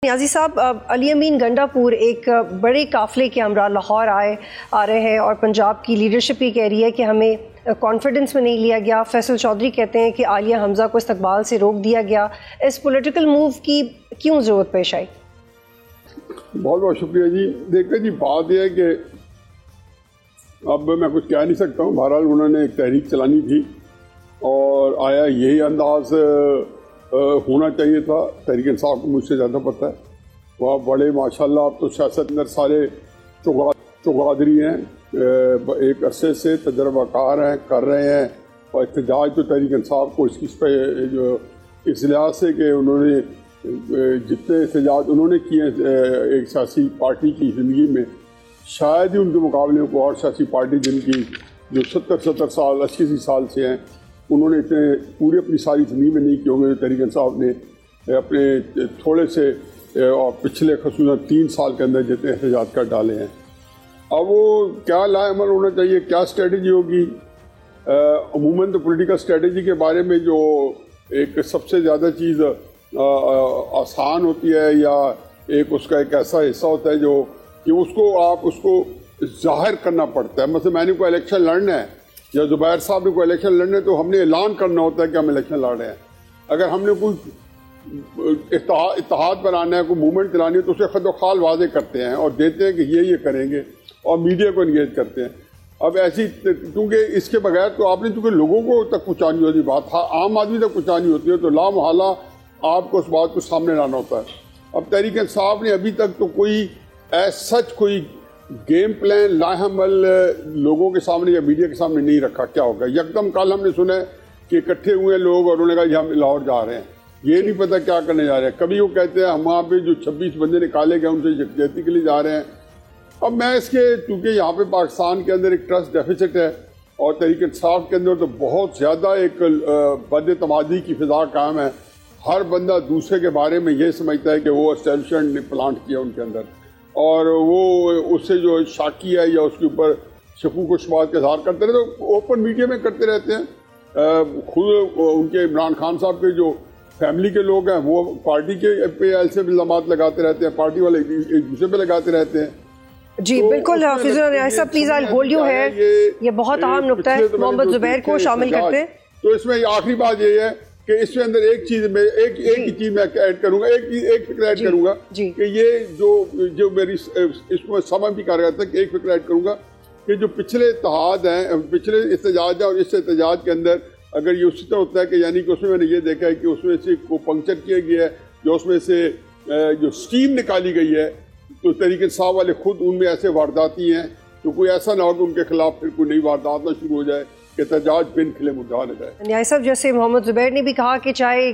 نیازی صاحب، علی امین گنڈا پور ایک بڑے قافلے کے ہمراہ لاہور آ رہے ہیں اور پنجاب کی لیڈرشپ یہ کہہ رہی ہے کہ ہمیں کانفیڈنس میں نہیں لیا گیا. فیصل چودھری کہتے ہیں کہ عالیہ حمزہ کو استقبال سے روک دیا گیا. اس پولیٹیکل موو کی کیوں ضرورت پیش آئی؟ بہت بہت شکریہ جی. دیکھیں جی، بات یہ ہے کہ اب میں کچھ کہہ نہیں سکتا ہوں. بہرحال انہوں نے ایک تحریک چلانی تھی اور آیا یہی انداز ہونا چاہیے تھا. تحریک انصاف کو مجھ سے زیادہ پتہ ہے. وہ بڑے ماشاءاللہ اب تو سیاست اندر سارے چوگادری ہیں، ایک عرصے سے تجربہ کار ہیں، کر رہے ہیں. اور احتجاج تو تحریک انصاف کو اس لحاظ سے کہ انہوں نے جتنے احتجاج انہوں نے کیے ایک سیاسی پارٹی کی زندگی میں، شاید ہی ان کے مقابلے میں کوئی اور سیاسی پارٹی جن کی جو 70 سال 80 سال سے ہیں، انہوں نے اتنے پوری اپنی ساری زندگی میں نہیں کیے ہوں گے. تحریک انصاف نے اپنے تھوڑے سے اور پچھلے خصوصاً 3 سال کے اندر جتنے احتجاج کر ڈالے ہیں. اب وہ کیا لائے عمل ہونا چاہیے، کیا اسٹریٹجی ہوگی؟ عموماً تو پولیٹیکل اسٹریٹجی کے بارے میں جو ایک سب سے زیادہ چیز آسان ہوتی ہے یا ایک اس کا ایک ایسا حصہ ہوتا ہے جو کہ اس کو ظاہر کرنا پڑتا ہے. مثلا میں نے کوئی الیکشن لڑنا ہے یا زبیر صاحب نے کوئی الیکشن لڑنا ہے تو ہم نے اعلان کرنا ہوتا ہے کہ ہم الیکشن لڑ رہے ہیں. اگر ہم نے کوئی اتحاد بنانا ہے، کوئی موومنٹ چلانی ہے تو اسے خد و خال واضح کرتے ہیں اور دیتے ہیں کہ یہ کریں گے اور میڈیا کو انگیج کرتے ہیں. اب ایسی کیونکہ اس کے بغیر تو آپ نے چونکہ لوگوں کو تک پہنچانی ہوتی بات، عام آدمی تک پہنچانی ہوتی ہے تو لا محالہ آپ کو اس بات کو سامنے لانا ہوتا ہے. اب تحریک انصاف نے ابھی تک تو کوئی سچ کوئی گیم پلان لاحمل لوگوں کے سامنے یا میڈیا کے سامنے نہیں رکھا. کیا ہوگا؟ یکدم کل ہم نے سنا ہے کہ اکٹھے ہوئے لوگ اور انہوں نے کہا کہ ہم لاہور جا رہے ہیں. یہ نہیں پتہ کیا کرنے جا رہے ہیں. کبھی وہ کہتے ہیں ہم وہاں پہ جو 26 بندے نکالے گئے ان سے یکجہتی کے لیے جا رہے ہیں. اب میں اس کے چونکہ یہاں پہ پاکستان کے اندر ایک ٹرسٹ ڈیفیسٹ ہے اور تحریک انصاف کے اندر تو بہت زیادہ ایک بد اعتمادی کی فضا قائم ہے. ہر بندہ دوسرے کے بارے میں یہ سمجھتا ہے کہ وہ اسٹیبلشمنٹ نے پلانٹ کیا ان کے اندر اور وہ اس سے جو شاکی ہے یا اس کے اوپر شکوک و شبہات کا اظہار کرتے رہتے تو اوپن میڈیا میں کرتے رہتے ہیں. خود ان کے عمران خان صاحب کے جو فیملی کے لوگ ہیں وہ پارٹی کے پہ ایسے الزامات لگاتے رہتے ہیں، پارٹی والے ایک دوسرے پہ لگاتے رہتے ہیں. جی بالکل. حافظ صاحب پلیز آئی ہولڈ یو ہے، یہ بہت اہم نکتہ ہے. محمد زبیر کو شامل کرتے ہیں. تو اس میں آخری بات یہ ہے کہ اس کے اندر ایک چیز میں ایک ہی چیز میں ایڈ کروں گا، ایک فکر ایڈ کروں گا کہ یہ جو میری اس کو میں سمجھ بھی کر رہا تھا کہ ایک فکر ایڈ کروں گا کہ جو پچھلے اتحاد ہیں، پچھلے احتجاج ہیں اور اس احتجاج کے اندر اگر یہ اسی طرح ہوتا ہے کہ یعنی کہ اس میں نے یہ دیکھا ہے کہ اس میں سے کو پنکچر کیا گیا ہے جو اس میں سے جو اسٹیم نکالی گئی ہے تو تحریک انصاف والے خود ان میں ایسے وارداتی ہیں تو کوئی ایسا نہ ہو کہ ان کے خلاف پھر کوئی نئی واردات نہ شروع ہو جائے کہ احتجاج بن کھلے مدعا نہ جائے. نیازی صاحب، جیسے محمد زبیر نے بھی کہا کہ چاہے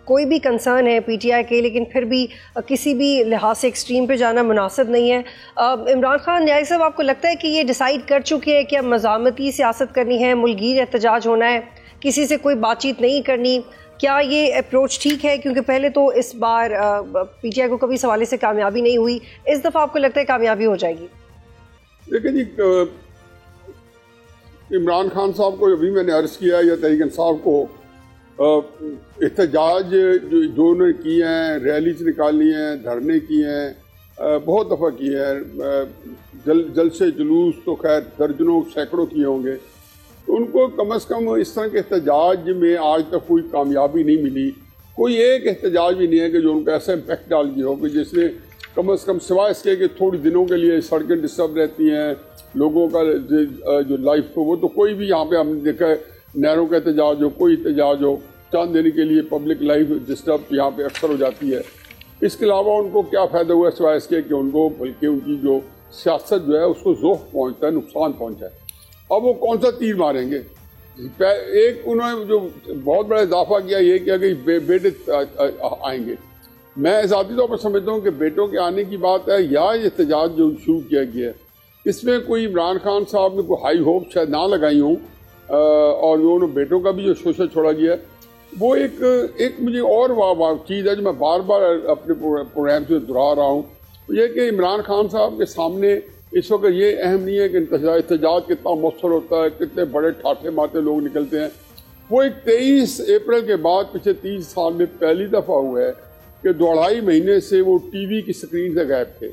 کوئی بھی کنسرن ہے پی ٹی آئی کے لیکن پھر بھی کسی بھی لحاظ سے ایکسٹریم پہ جانا مناسب نہیں ہے. عمران خان نیازی صاحب، آپ کو لگتا ہے کہ یہ ڈیسائیڈ کر چکے ہیں کہ اب مزاحمتی سیاست کرنی ہے، ملگیر احتجاج ہونا ہے، کسی سے کوئی بات چیت نہیں کرنی؟ کیا یہ اپروچ ٹھیک ہے؟ کیونکہ پہلے تو اس بار پی ٹی آئی کو کبھی اس حوالے سے کامیابی نہیں ہوئی، اس دفعہ آپ کو لگتا ہے کامیابی ہو جائے گی؟ دیکھیں جی، عمران خان صاحب کو ابھی میں نے عرض کیا یا تحریک انصاف کو احتجاج جو انہوں نے کیے ہیں، ریلیز نکالی ہیں، دھرنے کیے ہیں، بہت دفعہ کیے ہیں، جلسے جلوس تو خیر درجنوں سینکڑوں کیے ہوں گے. ان کو کم از کم اس طرح کے احتجاج میں آج تک کوئی کامیابی نہیں ملی. کوئی ایک احتجاج بھی نہیں ہے کہ جو ان کا ایسا امپیکٹ ڈال گیا ہو کہ جس نے کم از کم سوائے اس کے کہ تھوڑی دنوں کے لیے سڑکیں ڈسٹرب رہتی ہیں، لوگوں کا جو لائف کو وہ تو کوئی بھی یہاں پہ ہم نے دیکھا ہے نہروں کا احتجاج ہو، کوئی احتجاج ہو، چاند دینے کے لیے پبلک لائف ڈسٹرب یہاں پہ اکثر ہو جاتی ہے. اس کے علاوہ ان کو کیا فائدہ ہوا سوائے اس کے کہ ان کو بلکہ ان کی جو سیاست جو ہے اس کو ذوق پہنچتا ہے، نقصان پہنچا ہے. اب وہ کون سا تیر ماریں گے؟ ایک انہوں نے جو بہت بڑا اضافہ کیا یہ کیا کہ بیٹے آئیں گے. میں ذاتی طور پر سمجھتا ہوں کہ بیٹوں کے آنے کی بات ہے یا یہ احتجاج جو شروع کیا گیا ہے اس میں کوئی عمران خان صاحب نے کوئی ہائی ہوپ شاید نہ لگائی ہوں اور انہوں نے بیٹوں کا بھی جو شوشہ چھوڑا گیا ہے وہ ایک مجھے اور چیز ہے جو میں بار بار اپنے پروگرام سے دہرا رہا ہوں، یہ کہ عمران خان صاحب کے سامنے اس وقت یہ اہم نہیں ہے کہ احتجاج کتنا مؤثر ہوتا ہے، کتنے بڑے ٹھاٹھے ماتے لوگ نکلتے ہیں. وہ ایک 23 اپریل کے بعد پچھلے 30 سال میں پہلی دفعہ ہوا ہے کہ 2.5 مہینے سے وہ ٹی وی کی سکرین سے غائب تھے,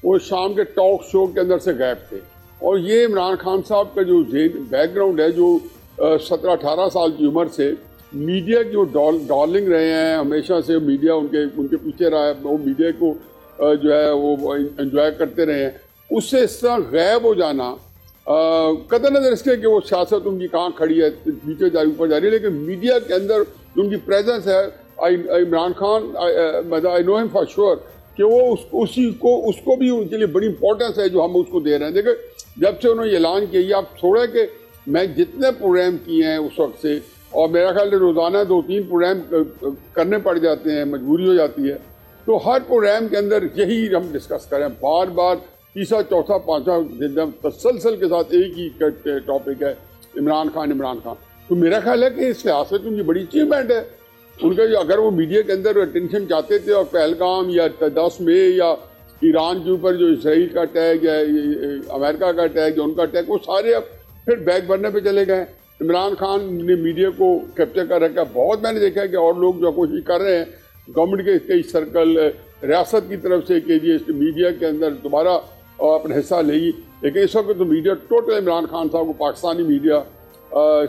وہ شام کے ٹاک شو کے اندر سے غائب تھے. اور یہ عمران خان صاحب کا جو بیک گراؤنڈ ہے, جو 17-18 سال کی عمر سے میڈیا کی وہ ڈارلنگ رہے ہیں, ہمیشہ سے میڈیا ان کے پیچھے رہا ہے, وہ میڈیا کو جو ہے وہ انجوائے کرتے رہے ہیں, اس سے اس طرح غائب ہو جانا قطع نظر اس کے کہ وہ سیاست ان کی کہاں کھڑی ہے, نیچے جاری اوپر جاری, لیکن میڈیا کے اندر ان کی پریزنس ہے. عمران خان آئی نو ہم فار شیور کہ وہ اس کو بھی ان کے لیے بڑی امپورٹنس ہے جو ہم اس کو دے رہے ہیں. دیکھیں جب سے انہوں نے اعلان کیا, یہ آپ چھوڑیں کہ میں جتنے پروگرام کیے ہیں اس وقت سے, اور میرا خیال ہے روزانہ 2-3 پروگرام کرنے پڑ جاتے ہیں, مجبوری ہو جاتی ہے, تو ہر پروگرام کے اندر یہی ہم ڈسکس کریں بار بار, تیسرا چوتھا پانچواں تسلسل کے ساتھ ایک ہی ٹاپک ہے عمران خان. تو میرا خیال ہے کہ اس لحاظ سے ان کی بڑی اچیومنٹ ہے ان کا. اگر وہ میڈیا کے اندر اٹینشن چاہتے تھے اور پہلگام یا 10 مئی یا ایران کے اوپر جو اسرائیل کا اٹیک یا امریکہ کا اٹیک یا ان کا اٹیک, وہ سارے اب پھر بیک برنر پہ چلے گئے. عمران خان نے میڈیا کو کیپچر کر رکھا. بہت میں نے دیکھا ہے کہ اور لوگ جو کوشش کر رہے ہیں گورنمنٹ کے کئی سرکل ریاست کی طرف سے کہ یہ میڈیا کے اندر دوبارہ اپنا حصہ لے گی, لیکن اس وقت تو میڈیا ٹوٹل عمران خان صاحب کو, پاکستانی میڈیا,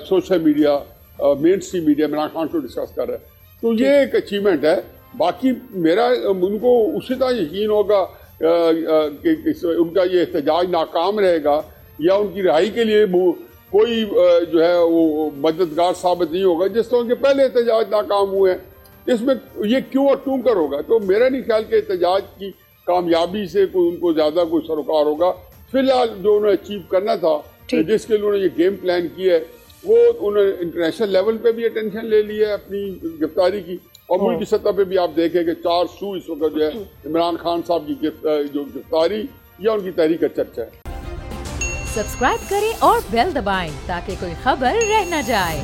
سوشل میڈیا, مین اسٹریم میڈیا عمران خان کو ڈسکس کر رہا ہے. تو یہ ایک اچیومنٹ ہے. باقی میرا ان کو اسی طرح یقین ہوگا کہ ان کا یہ احتجاج ناکام رہے گا یا ان کی رہائی کے لیے کوئی جو ہے وہ مددگار ثابت نہیں ہوگا جس طرح کے پہلے احتجاج ناکام ہوئے ہیں. اس میں یہ کیوں اور ٹوں کر ہوگا. تو میرا نہیں خیال کہ احتجاج کی کامیابی سے کوئی ان کو زیادہ کوئی سروکار ہوگا. فی الحال جو انہوں نے اچیو کرنا تھا, جس کے لیے انہوں نے یہ گیم پلان کیا ہے, وہ انہوں نے انٹرنیشنل لیول پہ بھی اٹینشن لے لی ہے اپنی گرفتاری کی, اور ملک کی سطح پہ بھی آپ دیکھیں کہ 4 سو اس وقت جو ہے عمران خان صاحب کی جو گرفتاری یا ان کی تحریک کا چرچا ہے. سبسکرائب کریں اور بیل دبائیں تاکہ کوئی خبر رہ نہ جائے.